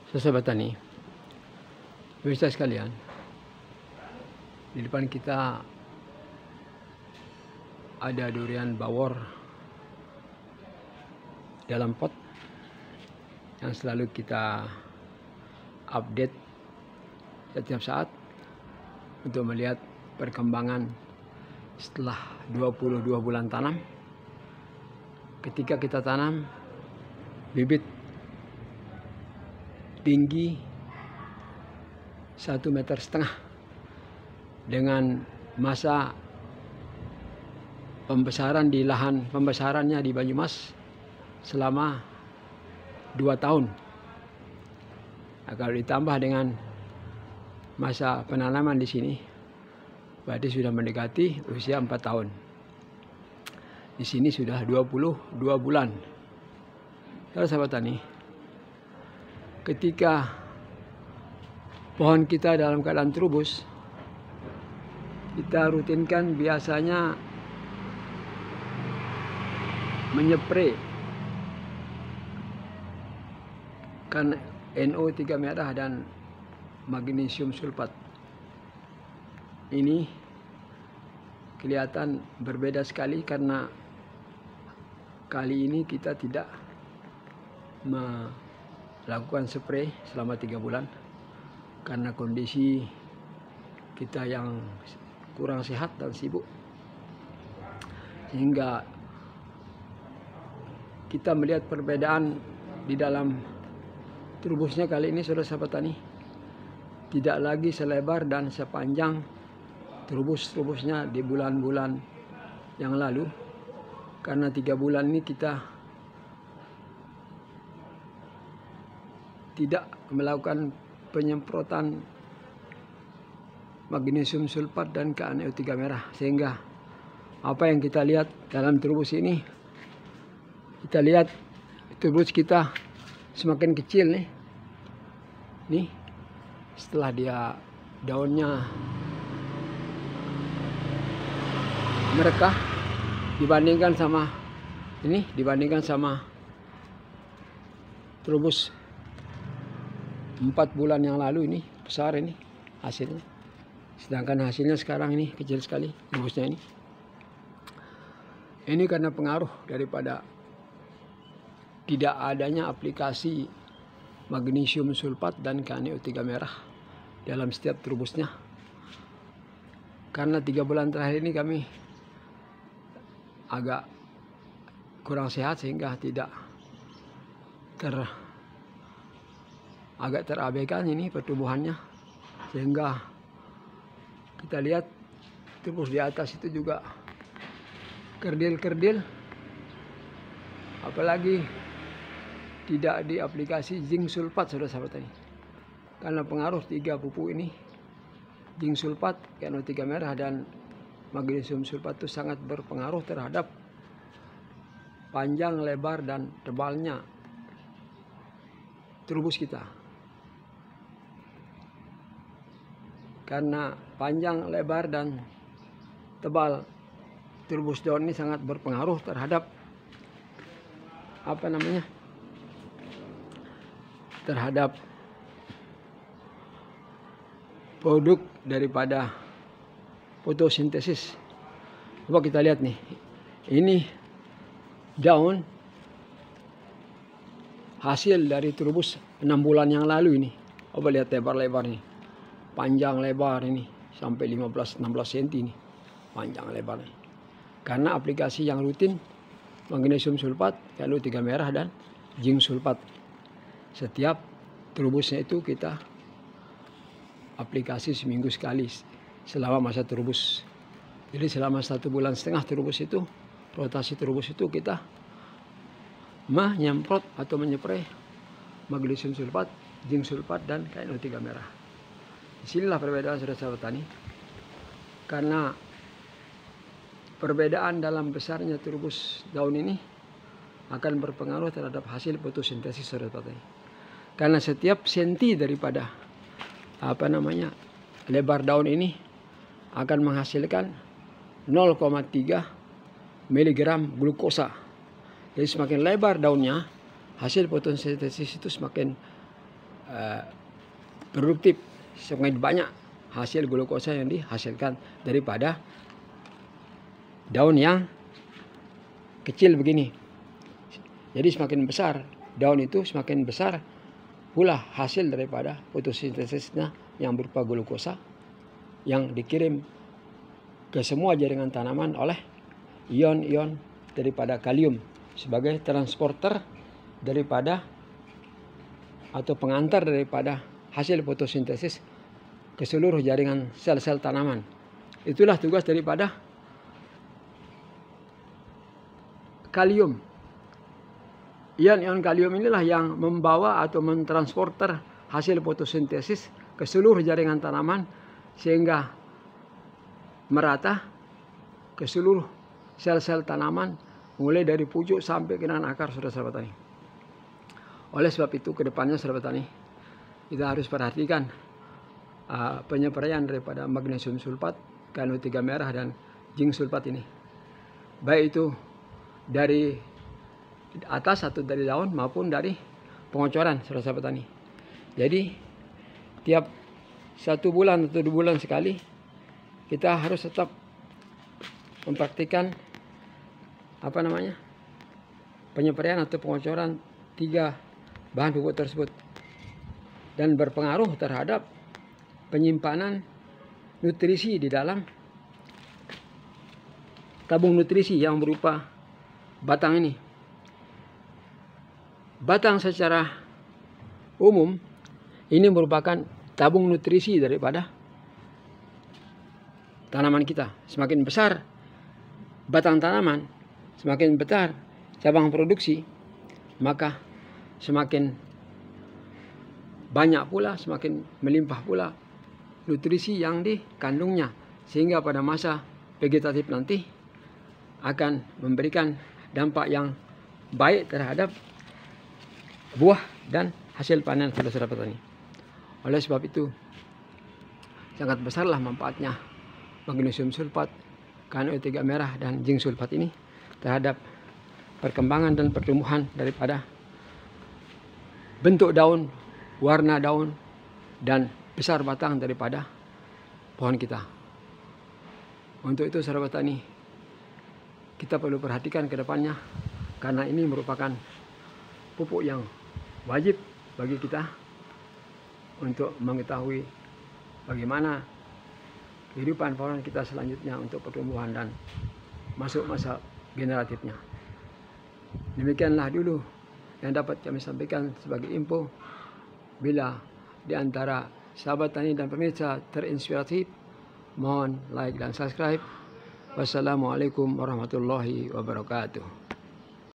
Sahabat tani, pemirsa sekalian, di depan kita ada durian bawor dalam pot yang selalu kita update setiap saat untuk melihat perkembangan setelah 22 bulan tanam. Ketika kita tanam, bibit tinggi 1,5 meter dengan masa pembesaran di lahan pembesarannya di Banyumas selama 2 tahun. Nah, kalau ditambah dengan masa penanaman di sini, berarti sudah mendekati usia 4 tahun. Di sini sudah 22 bulan. Sahabat tani, ketika pohon kita dalam keadaan terubus, kita rutinkan biasanya menyepre kan NO3 merah dan magnesium sulfat. Ini kelihatan berbeda sekali karena kali ini kita tidak melakukan spray selama 3 bulan karena kondisi kita yang kurang sehat dan sibuk, sehingga kita melihat perbedaan di dalam terubusnya kali ini, sahabat tani, tidak lagi selebar dan sepanjang terubus-terubusnya di bulan-bulan yang lalu, karena 3 bulan ini kita tidak melakukan penyemprotan magnesium sulfat dan KNO3 merah, sehingga apa yang kita lihat dalam terubus ini, kita lihat terubus kita semakin kecil nih. Nih, setelah dia daunnya merekah dibandingkan sama ini, dibandingkan sama terubus 4 bulan yang lalu, ini besar ini hasilnya. Sedangkan hasilnya sekarang ini kecil sekali terubusnya ini. Ini karena pengaruh daripada tidak adanya aplikasi magnesium sulfat dan KNO3 merah dalam setiap terubusnya. Karena 3 bulan terakhir ini kami agak kurang sehat, sehingga agak terabaikan ini pertumbuhannya, sehingga kita lihat terubus di atas itu juga kerdil-kerdil, apalagi tidak diaplikasi zinc sulfat, sahabat tani. Karena pengaruh 3 pupuk ini, zinc sulfat, KNO3 merah dan magnesium sulfat itu sangat berpengaruh terhadap panjang, lebar dan tebalnya terubus kita. Karena panjang, lebar dan tebal terubus daun ini sangat berpengaruh terhadap terhadap produk daripada fotosintesis. Coba kita lihat nih, ini daun hasil dari terubus 6 bulan yang lalu ini. Coba lihat lebar-lebar nih, panjang lebar ini sampai 15-16 cm ini, panjang lebar nih. Karena aplikasi yang rutin magnesium sulfat, KNO3 merah dan zinc sulfat. Setiap terubusnya itu kita aplikasi seminggu sekali selama masa terubus. Jadi selama 1,5 bulan terubus itu, rotasi terubus itu kita menyemprot atau menyepray magnesium sulfat, zinc sulfat dan KNO3 merah. Disinilah perbedaan, sahabat tani. Karena perbedaan dalam besarnya terubus daun ini akan berpengaruh terhadap hasil fotosintesis, sahabat tani. Karena setiap senti daripada lebar daun ini akan menghasilkan 0,3 mg glukosa. Jadi semakin lebar daunnya, hasil fotosintesis itu semakin produktif, semakin banyak hasil glukosa yang dihasilkan daripada daun yang kecil begini. Jadi semakin besar daun itu, semakin besar pula hasil daripada fotosintesisnya yang berupa glukosa yang dikirim ke semua jaringan tanaman oleh ion-ion daripada kalium sebagai transporter daripada atau pengantar daripada hasil fotosintesis ke seluruh jaringan sel-sel tanaman. Itulah tugas daripada kalium. Ion-ion kalium inilah yang membawa atau mentransporter hasil fotosintesis ke seluruh jaringan tanaman sehingga merata ke seluruh sel-sel tanaman mulai dari pucuk sampai ke akar, saudara-saudara petani. Oleh sebab itu kedepannya saudara petani kita harus perhatikan penyepraian daripada magnesium sulfat, KNO3 merah dan zinc sulfat ini. Baik itu dari atas atau dari daun maupun dari pengocoran, saudara-saudara petani. Jadi tiap 1 bulan atau 2 bulan sekali kita harus tetap mempraktikkan penyepraian atau pengocoran 3 bahan pupuk tersebut dan berpengaruh terhadap penyimpanan nutrisi di dalam tabung nutrisi yang berupa batang ini. Batang secara umum ini merupakan tabung nutrisi daripada tanaman kita. Semakin besar batang tanaman, semakin besar cabang produksi, maka semakin banyak pula, semakin melimpah pula nutrisi yang dikandungnya, sehingga pada masa vegetatif nanti akan memberikan dampak yang baik terhadap buah dan hasil panen saudara-saudara petani. Oleh sebab itu sangat besarlah manfaatnya magnesium sulfat, KNO3 merah dan zinc sulfat ini terhadap perkembangan dan pertumbuhan daripada bentuk daun, warna daun, dan besar batang daripada pohon kita. Untuk itu saudara petani, kita perlu perhatikan ke depannya karena ini merupakan pupuk yang wajib bagi kita untuk mengetahui bagaimana kehidupan pohon kita selanjutnya untuk pertumbuhan dan masuk masa generatifnya. Demikianlah dulu yang dapat kami sampaikan sebagai info. Bila di antara sahabat tani dan pemirsa terinspiratif, mohon like dan subscribe. Wassalamualaikum warahmatullahi wabarakatuh.